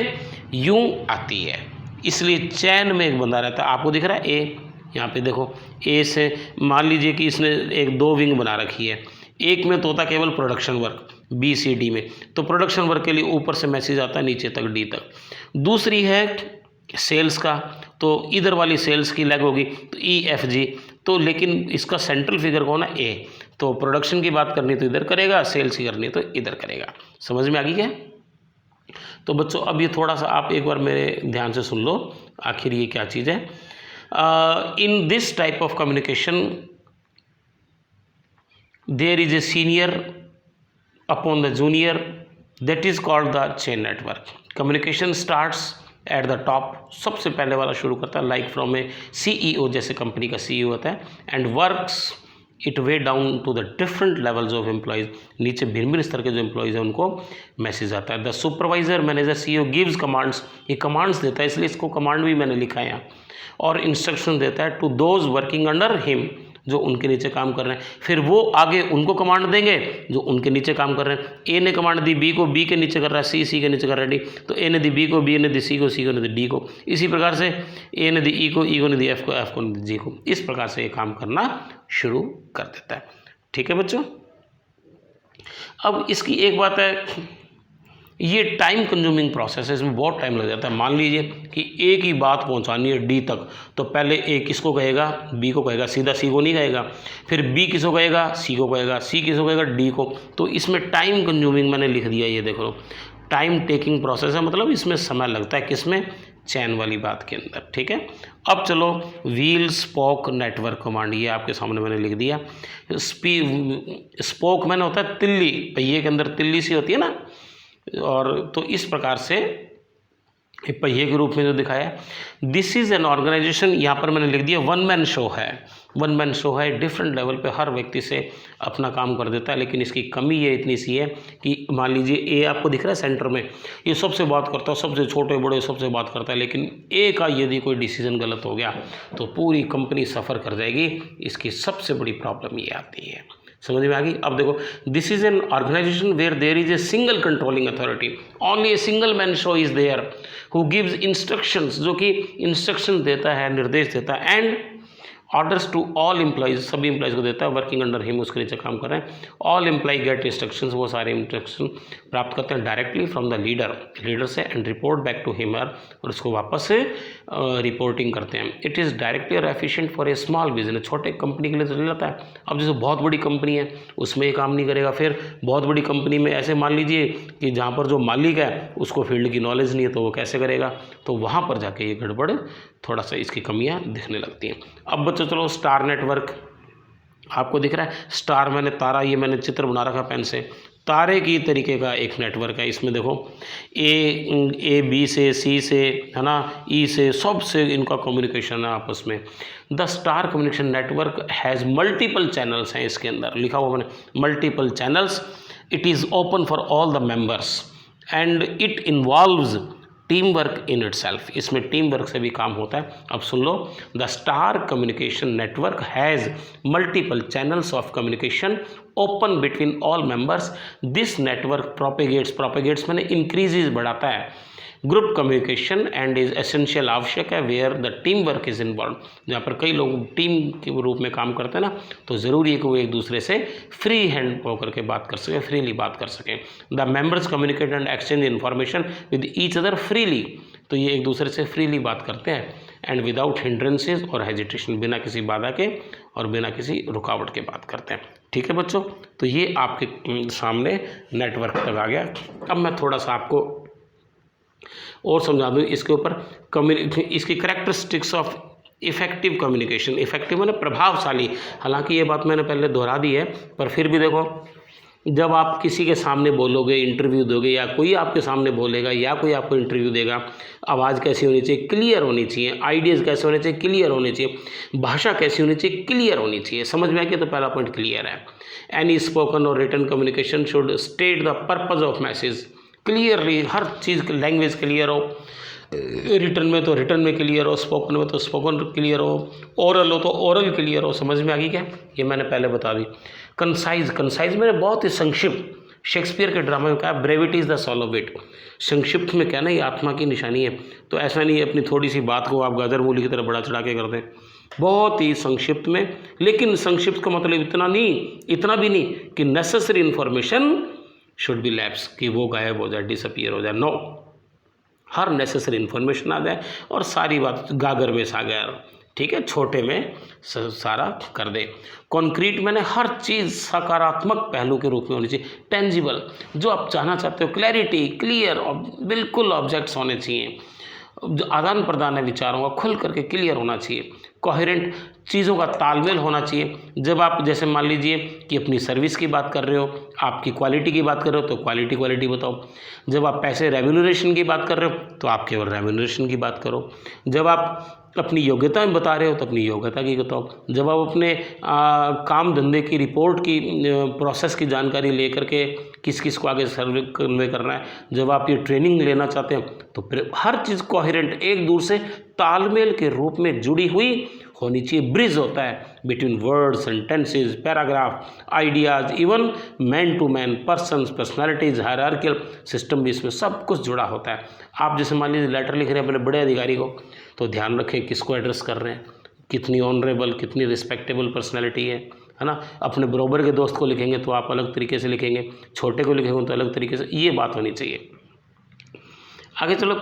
यूं आती है, इसलिए चैन में एक बंदा रहता है। आपको दिख रहा है ए, यहाँ पे देखो, ए से मान लीजिए कि इसने एक दो विंग बना रखी है, एक में तो होता केवल production work, B C D में, तो प्रोडक्शन वर्क के लिए ऊपर से मैसेज आता है नीचे तक, डी तक। दूसरी है सेल्स का, तो इधर वाली सेल्स की लेग होगी, तो ई एफ जी, तो लेकिन इसका सेंट्रल फिगर कौन है, ए, तो प्रोडक्शन की बात करनी तो इधर करेगा, सेल्स की करनी तो इधर करेगा। समझ में आ गई क्या? तो बच्चों अब ये थोड़ा सा आप एक बार मेरे ध्यान से सुन लो, आखिर ये क्या चीज़ है। In this type of communication there is a senior upon the junior, that is called the chain network. Communication starts at the top, सबसे पहले वाला शुरू करता है, लाइक फ्रॉम ए CEO, जैसे कंपनी का CEO होता है, and works it way down to the different levels of employees, नीचे भिन्न भिन्न स्तर के जो एम्प्लॉयज़ हैं उनको मैसेज आता है। The supervisor manager CEO gives commands, ये कमांड्स देता है, इसलिए इसको कमांड भी मैंने लिखा है यहाँ, और इंस्ट्रक्शन देता है to those working under him, जो उनके नीचे काम कर रहे हैं, फिर वो आगे उनको कमांड देंगे जो उनके नीचे काम कर रहे हैं। ए ने कमांड दी बी को, बी के नीचे कर रहा है सी के नीचे कर रहा है डी, तो ए ने दी बी को, बी ने दी सी को ने दी डी को, इसी प्रकार से ए ने दी ई को ने दी एफ को ने दी जी को, इस प्रकार से ये काम करना शुरू कर देता है। ठीक है बच्चों, अब इसकी एक बात है, ये टाइम कंज्यूमिंग प्रोसेस है, इसमें बहुत टाइम लग जाता है। मान लीजिए कि ए की बात पहुंचानी है डी तक, तो पहले ए किसको कहेगा, बी को कहेगा, सीधा सी को नहीं कहेगा, फिर बी किसको कहेगा, सी को कहेगा, सी किसको कहेगा, डी को। तो इसमें टाइम कंज्यूमिंग मैंने लिख दिया, ये देखो टाइम टेकिंग प्रोसेस है, मतलब इसमें समय लगता है, किसमें, चैन वाली बात के अंदर। ठीक है, अब चलो व्हील स्पोक नेटवर्क कमांड, ये आपके सामने मैंने लिख दिया। स्पोक मैंने होता है तिल्ली, पहिए के अंदर तिल्ली सी होती है ना, और तो इस प्रकार से पहिए के रूप में जो दिखाया है। दिस इज़ एन ऑर्गेनाइजेशन, यहाँ पर मैंने लिख दिया वन मैन शो है, वन मैन शो है, डिफरेंट लेवल पे हर व्यक्ति से अपना काम कर देता है, लेकिन इसकी कमी ये इतनी सी है कि मान लीजिए ए आपको दिख रहा है सेंटर में, ये सबसे बात करता है, सबसे छोटे बड़े सबसे बात करता है, लेकिन ए का यदि कोई डिसीजन गलत हो गया तो पूरी कंपनी सफ़र कर जाएगी, इसकी सबसे बड़ी प्रॉब्लम ये आती है। समझ में आ गई? अब देखो, this is an organisation where there is a single controlling authority, only a single man show is there who gives instructions, जो कि इंस्ट्रक्शन देता है, निर्देश देता है, and orders to all employees, सभी एम्प्लॉयज़ को देता है, वर्किंग अंडर हिम, उसके नीचे काम कर रहे हैं। ऑल एम्प्लॉय गेट इंस्ट्रक्शंस, वो सारे इंस्ट्रक्शन प्राप्त करते हैं डायरेक्टली फ्रॉम द लीडर से, and report back to him, और उसको वापस से रिपोर्टिंग करते हैं। इट इज़ डायरेक्टली और efficient for a small business, छोटे कंपनी के लिए तो चल जाता है। अब जैसे बहुत बड़ी कंपनी है उसमें ये काम नहीं करेगा। फिर बहुत बड़ी कंपनी में ऐसे मान लीजिए कि जहाँ पर जो मालिक है उसको फील्ड की नॉलेज नहीं है, तो वो कैसे करेगा, तो वहाँ पर जाके ये गड़बड़, थोड़ा सा इसकी कमियाँ दिखने लगती हैं। अब बच्चों चलो स्टार नेटवर्क आपको दिख रहा है, स्टार मैंने तारा, ये मैंने चित्र बना रखा पेन से, तारे की तरीके का एक नेटवर्क है। इसमें देखो ए बी से, सी से, है ना, ई से, सब से इनका कम्युनिकेशन है आपस में। The star communication network has multiple channels हैं, इसके अंदर लिखा हुआ मैंने multiple channels. It is open for all the members and it involves team work in itself, इसमें टीम वर्क से भी काम होता है। अब सुन लो, the star communication network has multiple channels of communication open between all members. This network propagates मैंने इंक्रीजेज, बढ़ाता है group communication and is essential, आवश्यक है, where the team work is involve, जहाँ पर कई लोग टीम के रूप में काम करते हैं ना, तो ज़रूरी है कि वो एक दूसरे से फ्री हैंड होकर के बात कर सकें, फ्रीली बात कर सकें। The members communicate and exchange information with each other freely, तो ये एक दूसरे से फ्रीली बात करते हैं, एंड विदाउट हिंड्रेंसेज और हेजिटेशन, बिना किसी बाधा के और बिना किसी रुकावट के बात करते हैं। ठीक है बच्चों, तो ये आपके सामने नेटवर्क तक आ गया। अब मैं थोड़ा सा आपको और समझा दूँ इसके ऊपर, इसकी characteristics of effective communication. Effective मैंने प्रभावशाली, हालांकि ये बात मैंने पहले दोहरा दी है, पर फिर भी देखो, जब आप किसी के सामने बोलोगे, इंटरव्यू दोगे, या कोई आपके सामने बोलेगा या कोई आपको इंटरव्यू देगा, आवाज़ कैसी होनी चाहिए, क्लियर होनी चाहिए, आइडियाज़ कैसे होने चाहिए, क्लियर होने चाहिए, भाषा कैसी होनी चाहिए, क्लियर होनी चाहिए। समझ में आ गया, तो पहला पॉइंट क्लियर है। एनी स्पोकन और written communication should state the purpose of message clearly, हर चीज़ की लैंग्वेज क्लियर हो, रिटन में तो रिटन में क्लियर हो, स्पोकन में तो स्पोकन क्लियर हो, ओरल हो तो ओरल क्लियर हो। समझ में आ गई क्या, ये मैंने पहले बता दी। कंसाइज मैंने बहुत ही संक्षिप्त, शेक्सपियर के ड्रामा में कहा brevity is the soul of it, संक्षिप्त में कहना ये आत्मा की निशानी है। तो ऐसा नहीं है अपनी थोड़ी सी बात को आप गाजर मूली की तरह बड़ा चढ़ा के कर दें, बहुत ही संक्षिप्त में। लेकिन संक्षिप्त का मतलब इतना भी नहीं कि necessary information should be lapse, कि वो गायब हो जाए, डिसअपियर हो जाए। नो, हर नेसेसरी इन्फॉर्मेशन आ जाए और सारी बात गागर में सागर, ठीक है, छोटे में सारा कर दे। कॉन्क्रीट मैंने हर चीज़ सकारात्मक पहलू के रूप में होनी चाहिए, टेंजिबल, जो आप चाहना चाहते हो, क्लैरिटी, क्लियर, बिल्कुल ऑब्जेक्ट्स होने चाहिए, जो आदान प्रदान है विचारों का खुल करके क्लियर होना चाहिए। कोहेरेंट, चीज़ों का तालमेल होना चाहिए। जब आप जैसे मान लीजिए कि अपनी सर्विस की बात कर रहे हो, आपकी क्वालिटी की बात कर रहे हो, तो क्वालिटी बताओ। जब आप पैसे रेम्यूनरेशन की बात कर रहे हो, तो आप केवल रेम्यूनरेशन की बात करो। जब आप अपनी योग्यता में बता रहे हो, तो अपनी योग्यता की बताओ। जब आप अपने काम धंधे की रिपोर्ट की प्रोसेस की जानकारी लेकर के किस किस को आगे सर्वे कन्वे करना है, जब आप ये ट्रेनिंग लेना चाहते हैं, तो फिर हर चीज़ कोहेरेंट, एक दूसरे से तालमेल के रूप में जुड़ी हुई होनी चाहिए। ब्रिज होता है between words, sentences, paragraph, ideas, even man to man, persons, personalities, hierarchical system भी इसमें सब कुछ जुड़ा होता है। आप जैसे मान लीजिए लेटर लिख रहे हैं अपने बड़े अधिकारी को, तो ध्यान रखें किसको एड्रेस कर रहे हैं, कितनी ऑनरेबल, कितनी रिस्पेक्टेबल पर्सनैलिटी है ना। अपने बरोबर के दोस्त को लिखेंगे तो आप अलग तरीके से लिखेंगे, छोटे को लिखेंगे तो अलग तरीके से, ये बात होनी चाहिए। आगे चलो,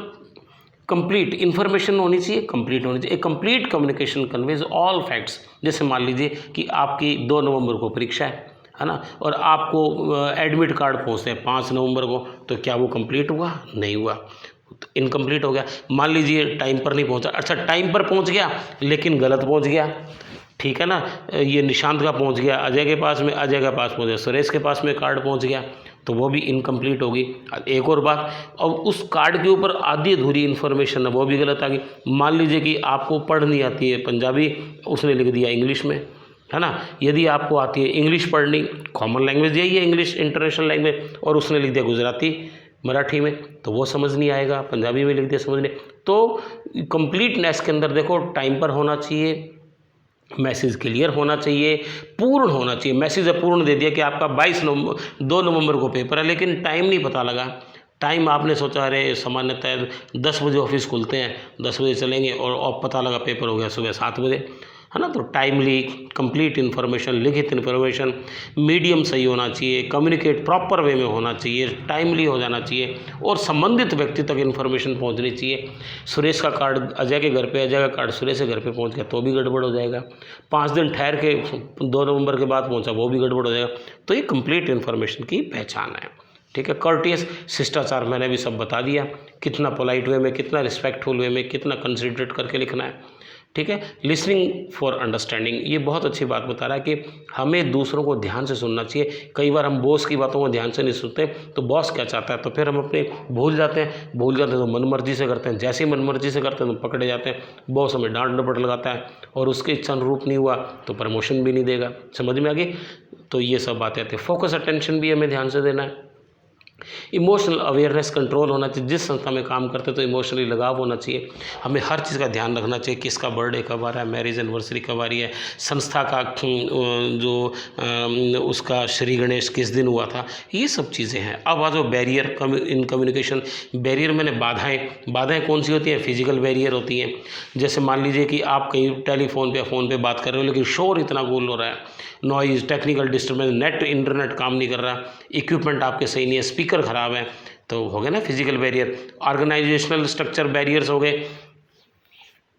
कंप्लीट इन्फॉर्मेशन होनी चाहिए, कंप्लीट होनी चाहिए। A complete communication conveys all facts. जैसे मान लीजिए कि आपकी 2 नवंबर को परीक्षा है ना, और आपको एडमिट कार्ड पहुँचते हैं 5 नवंबर को, तो क्या वो कंप्लीट हुआ? नहीं हुआ, तो इनकम्प्लीट हो गया। मान लीजिए टाइम पर नहीं पहुँचा, अच्छा टाइम पर पहुँच गया लेकिन गलत पहुँच गया, ठीक है ना। ये निशांत का पहुँच गया अजय के पास में, अजय के पास पहुँच गया सुरेश के पास में, कार्ड पहुँच गया, तो वो भी इनकम्प्लीट होगी। एक और बात, और उस कार्ड के ऊपर आधी अधूरी इन्फॉर्मेशन है, वो भी गलत आ गई। मान लीजिए कि आपको पढ़ नहीं आती है पंजाबी, उसने लिख दिया इंग्लिश में, है ना। यदि आपको आती है इंग्लिश पढ़नी, कॉमन लैंग्वेज यही है इंग्लिश, इंटरनेशनल लैंग्वेज, और उसने लिख दिया गुजराती मराठी में, तो वो समझ नहीं आएगा। पंजाबी में लिख दिया, समझ नहीं। तो कंप्लीटनेस के अंदर देखो, टाइम पर होना चाहिए, मैसेज क्लियर होना चाहिए, पूर्ण होना चाहिए। मैसेज पूर्ण दे दिया कि आपका 2 नवंबर को पेपर है, लेकिन टाइम नहीं पता लगा। टाइम आपने सोचा अरे सामान्यतः 10 बजे ऑफिस खुलते हैं, 10 बजे चलेंगे, और पता लगा पेपर हो गया सुबह 7 बजे। है ना। तो टाइमली कंप्लीट इन्फॉर्मेशन, लिखित इन्फॉर्मेशन, मीडियम सही होना चाहिए, कम्युनिकेट प्रॉपर वे में होना चाहिए, टाइमली हो जाना चाहिए और संबंधित व्यक्ति तक इन्फॉर्मेशन पहुंचनी चाहिए। सुरेश का कार्ड अजय के घर पे, अजय का कार्ड सुरेश के घर पे पहुंच गया तो भी गड़बड़ हो जाएगा। 5 दिन ठहर के 2 नवंबर के बाद पहुंचा, वो भी गड़बड़ हो जाएगा। तो ये कंप्लीट इन्फॉर्मेशन की पहचान है, ठीक है। कर्टियस शिष्टाचार मैंने भी सब बता दिया, कितना पोलाइट वे में, कितना रिस्पेक्टफुल वे में, कितना कंसिडरेट करके लिखना है, ठीक है। लिसनिंग फॉर अंडरस्टैंडिंग, ये बहुत अच्छी बात बता रहा है कि हमें दूसरों को ध्यान से सुनना चाहिए। कई बार हम बॉस की बातों को ध्यान से नहीं सुनते, तो बॉस क्या चाहता है तो फिर हम अपने भूल जाते हैं तो मनमर्जी से करते हैं। जैसे ही मनमर्जी से करते हैं तो पकड़े जाते हैं, बॉस हमें डांट डपट लगाता है और उसके इच्छा अनुरूप नहीं हुआ तो प्रमोशन भी नहीं देगा। समझ में आ गई। तो ये सब बातें आती है। फोकस अटेंशन भी हमें ध्यान से देना है। इमोशनल अवेयरनेस कंट्रोल होना चाहिए। जिस संस्था में काम करते तो इमोशनली लगाव होना चाहिए। हमें हर चीज़ का ध्यान रखना चाहिए, किसका बर्थडे कब आ रहा है, मैरिज एनिवर्सरी कब आ रही है, संस्था का जो उसका श्री गणेश किस दिन हुआ था, ये सब चीज़ें हैं। अब आ जाओ बैरियर इन कम्युनिकेशन। बैरियर मैंने बाधाएँ कौन सी होती हैं? फिजिकल बैरियर होती हैं। जैसे मान लीजिए कि आप कहीं टेलीफोन पे फ़ोन पे बात कर रहे हो लेकिन शोर इतना गोल हो रहा है, नॉइज़, टेक्निकल डिस्टर्बेंस, इंटरनेट काम नहीं कर रहा, इक्विपमेंट आपके सही नहीं है, स्पीकर ख़राब है, तो हो गया ना physical barrier. Organisational structure barriers हो गए,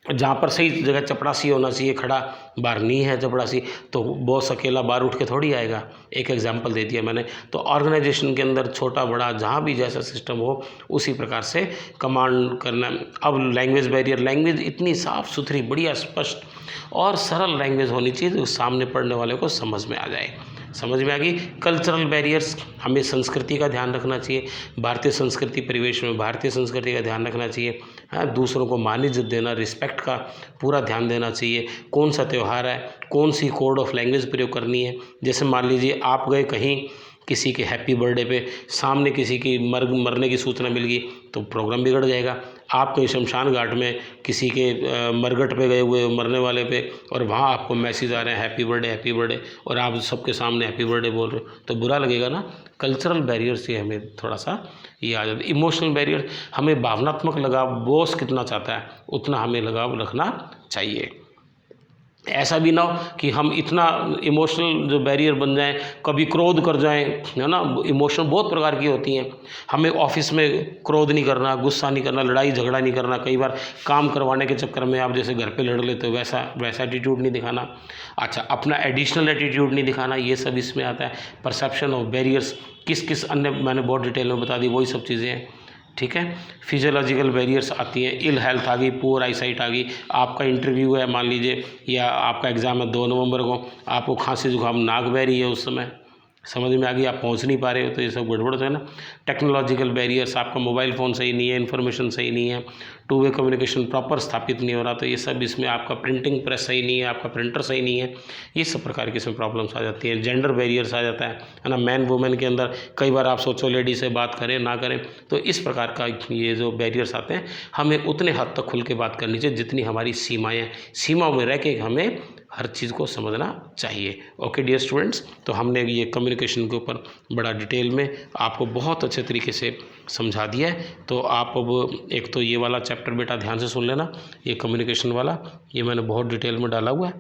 जहाँ पर सही जगह चपरासी होना चाहिए खड़ा, बाहर नहीं है चपरासी तो बॉस अकेला बाहर उठ के थोड़ी आएगा। एक एग्जांपल दे दिया मैंने। तो ऑर्गेनाइजेशन के अंदर छोटा बड़ा जहाँ भी जैसा सिस्टम हो उसी प्रकार से कमांड करना। अब लैंग्वेज बैरियर, लैंग्वेज इतनी साफ़ सुथरी, बढ़िया, स्पष्ट और सरल लैंग्वेज होनी चाहिए जो सामने पढ़ने वाले को समझ में आ जाए। समझ में आ गई। कल्चरल बैरियर्स, हमें संस्कृति का ध्यान रखना चाहिए। भारतीय संस्कृति परिवेश में भारतीय संस्कृति का ध्यान रखना चाहिए। हाँ, दूसरों को मान इज्जत देना, रिस्पेक्ट का पूरा ध्यान देना चाहिए। कौन सा त्यौहार है, कौन सी कोड ऑफ लैंग्वेज प्रयोग करनी है। जैसे मान लीजिए आप गए कहीं किसी के हैप्पी बर्थडे पे, सामने किसी की मरने की सूचना मिल गई तो प्रोग्राम बिगड़ जाएगा। आप कहीं शमशान घाट में किसी के मरघट पे गए हुए मरने वाले पे और वहाँ आपको मैसेज आ रहे हैं हैप्पी बर्थडे और आप सबके सामने हैप्पी बर्थडे बोल रहे हो तो बुरा लगेगा ना। कल्चरल बैरियर से हमें थोड़ा सा ये आ जाता है। इमोशनल बैरियर, हमें भावनात्मक लगाव, बॉस कितना चाहता है उतना हमें लगाव रखना चाहिए। ऐसा भी ना हो कि हम इतना इमोशनल जो बैरियर बन जाएं, कभी क्रोध कर जाएं, है ना। इमोशन बहुत प्रकार की होती हैं। हमें ऑफिस में क्रोध नहीं करना, गुस्सा नहीं करना, लड़ाई झगड़ा नहीं करना। कई बार काम करवाने के चक्कर में आप जैसे घर पे लड़ लेते हो वैसा एटीट्यूड नहीं दिखाना। अच्छा, अपना एडिशनल एटीट्यूड नहीं दिखाना, ये सब इसमें आता है। परसेप्शन ऑफ बैरियर्स, किस अन्य मैंने बहुत डिटेल में बता दी, वही सब चीज़ें हैं, ठीक है। फिजियोलॉजिकल बैरियर्स आती हैं, इल हेल्थ आ गई, पुअर आईसाइट आ गई। आपका इंटरव्यू है मान लीजिए या आपका एग्ज़ाम है 2 नवंबर को, आपको खांसी जुकाम, नाक बह रही है उस समय, समझ में आ गई, आप पहुंच नहीं पा रहे हो तो ये सब गड़बड़ है ना। टेक्नोलॉजिकल बैरियर्स, आपका मोबाइल फ़ोन सही नहीं है, इन्फॉर्मेशन सही नहीं है, टू वे कम्युनिकेशन प्रॉपर स्थापित नहीं हो रहा, तो ये सब इसमें आपका प्रिंटिंग प्रेस सही नहीं है, आपका प्रिंटर सही नहीं है, ये सब प्रकार की इसमें प्रॉब्लम्स आ जाती हैं। जेंडर बैरियर्स आ जाता है ना। मैन वुमेन के अंदर कई बार आप सोचो लेडी से बात करें ना करें, तो इस प्रकार का ये जो बैरियर्स आते हैं हमें उतने हद तक खुल के बात करनी चाहिए जितनी हमारी सीमाओं में रह के हमें हर चीज़ को समझना चाहिए। ओके डियर स्टूडेंट्स, तो हमने ये कम्युनिकेशन के ऊपर बड़ा डिटेल में आपको बहुत अच्छे तरीके से समझा दिया है। तो आप अब एक तो ये वाला चैप्टर बेटा ध्यान से सुन लेना, ये कम्युनिकेशन वाला, ये मैंने बहुत डिटेल में डाला हुआ है,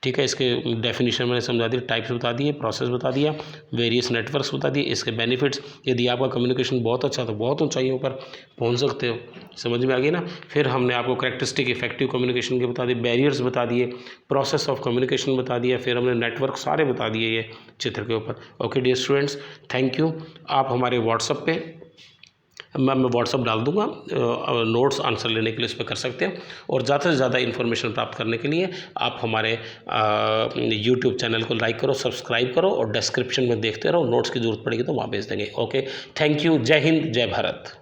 ठीक है। इसके डेफिनेशन मैंने समझा दी, टाइप्स बता दिए, प्रोसेस बता दिया, वेरियस नेटवर्क्स बता दिए, इसके बेनिफिट्स। यदि आपका कम्युनिकेशन बहुत अच्छा तो बहुत ऊंचाइयों पर पहुंच सकते हो, समझ में आ गई ना। फिर हमने आपको कैरेक्टरिस्टिक इफेक्टिव कम्युनिकेशन के बता दिए, बैरियर्स बता दिए, प्रोसेस ऑफ कम्युनिकेशन बता दिया, फिर हमने नेटवर्क सारे बता दिए ये चित्र के ऊपर। Okay dear students, thank you. आप हमारे व्हाट्सएप पे मैं व्हाट्सअप डाल दूंगा, नोट्स आंसर लेने के लिए इस पर कर सकते हैं। और ज़्यादा से ज़्यादा इन्फॉर्मेशन प्राप्त करने के लिए आप हमारे यूट्यूब चैनल को लाइक करो, सब्सक्राइब करो और डिस्क्रिप्शन में देखते रहो, नोट्स की ज़रूरत पड़ेगी तो वहाँ भेज देंगे। Okay, thank you. जय हिंद, जय भारत।